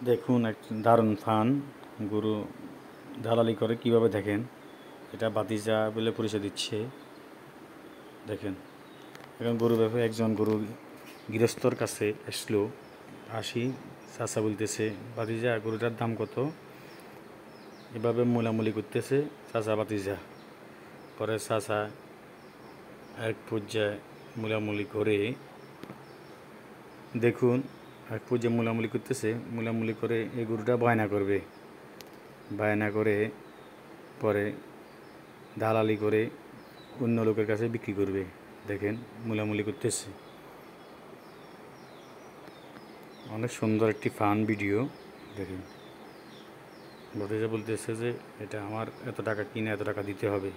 দেখুন এক দারুণ ফান গরু দালালি করে কিভাবে দেখেন। এটা বাতিজা বলে পরিচয় দিচ্ছে। দেখেন এখন গরু ব্যাপারে একজন গরু গৃহস্থর কাছে আসলো, আসি চাচা বলতেছে বাতিজা গরুটার দাম কত, এভাবে মোলামুলি করতেছে চাচা বাতিজা। পরে চাচা এক পর্যায়ে মোলামুলি করে দেখুন এক পর্যায়ে মোলামুলি করতেছে, মোলামুলি করে এই গরুটা বায়না করবে, বায়না করে পরে দালালি করে অন্য লোকের কাছে বিক্রি করবে। দেখেন মোলামুলি করতেছে, অনেক সুন্দর একটি ফান ভিডিও। দেখেন ভতিজা বলতেছে যে এটা আমার এত টাকা কিনে এত টাকা দিতে হবে।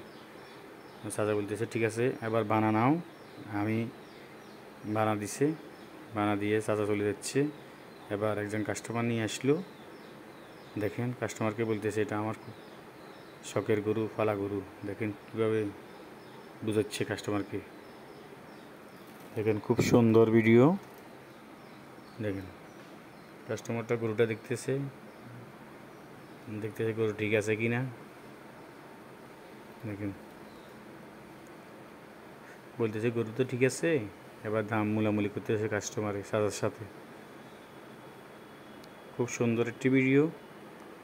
চাচা বলতেছে ঠিক আছে এবার বানা নাও। আমি বানা দিছে, বানা দিয়ে চাচা চলে যাচ্ছে। এবার একজন কাস্টমার নিয়ে আসলো। দেখেন কাস্টমারকে বলতেছে এটা আমার খুব শখের গরু, পালা গরু। দেখেন কীভাবে বুঝাচ্ছে কাস্টমারকে। দেখেন খুব সুন্দর ভিডিও। দেখেন কাস্টমারটা গরুটা দেখতেছে গরু ঠিক আছে কি না। দেখেন বলতেছে গরু তো ঠিক আছে, এবার দাম মোলামুলি করতেছে কাস্টমারের সাজার সাথে। খুব সুন্দর একটি ভিডিও।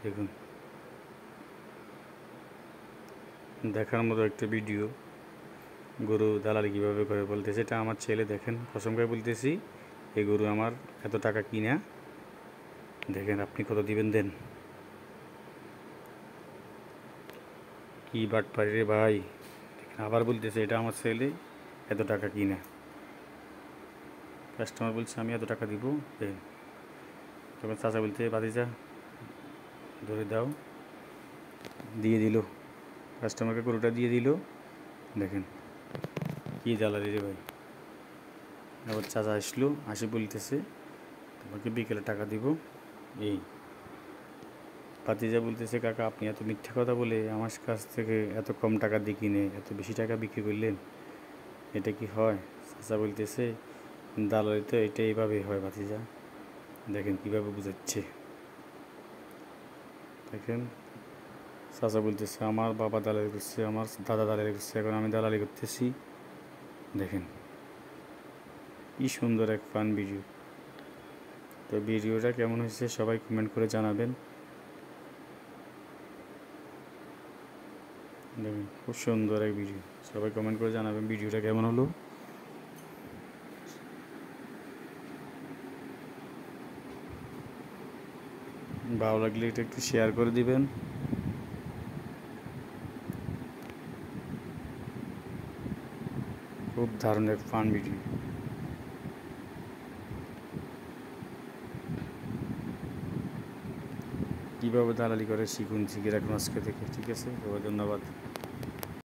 দেখুন দেখার মতো একটা ভিডিও। গরু দালালি কীভাবে করে বলতেছে এটা আমার ছেলে, দেখেন কসম করে বলতেছি এই গরু আমার এত টাকা কিনা। দেখেন আপনি কত দিবেন দেন। কি বাটপাড়ি রে ভাই। দেখেন আবার বলতেছে এটা আমার ছেলে এত টাকা কিনা। কাস্টমার বলছে আমি এত টাকা দিব। দেখেন তখন চাচা বলতে বাতিজা ধরে দাও, দিয়ে দিল কাস্টমারকে গরুটা দিয়ে দিল। দেখেন কি জ্বালারি রে ভাই। আবার চাচা আসলো, আসি বলতেছে তোমাকে বিকেলে টাকা দিব। এই ভাতিজা বলতেছে কাকা আপনি এত মিথ্যা কথা বলে আমার কাছ থেকে এত কম টাকা দিয়ে কিনে এত বেশি টাকা বিক্রি করলেন, এটা কি হয়? চাচা বলতেছে দালালি তো এটা এইভাবেই হয় ভাতিজা। দেখেন কীভাবে বুঝাচ্ছে। দেখেন চাচা বলতেছে আমার বাবা দালালি করছে, আমার দাদা দালালি করছে, এখন আমি দালালি করতেছি। দেখেন কি সুন্দর এক ফান ভিডিও। তো ভিডিওটা কেমন হয়েছে সবাই কমেন্ট করে জানাবেন। দেখুন খুব সুন্দর এক ভিডিও, সবাই কমেন্ট করে জানাবেন ভিডিওটা কেমন হলো। ভালো লাগলে এটা একটু শেয়ার করে দিবেন। খুব দারুণ এক ফান ভিডিও। কীভাবে দালালি করে শিখে রাখুন আজকে থেকে। ঠিক আছে, সবাই ধন্যবাদ।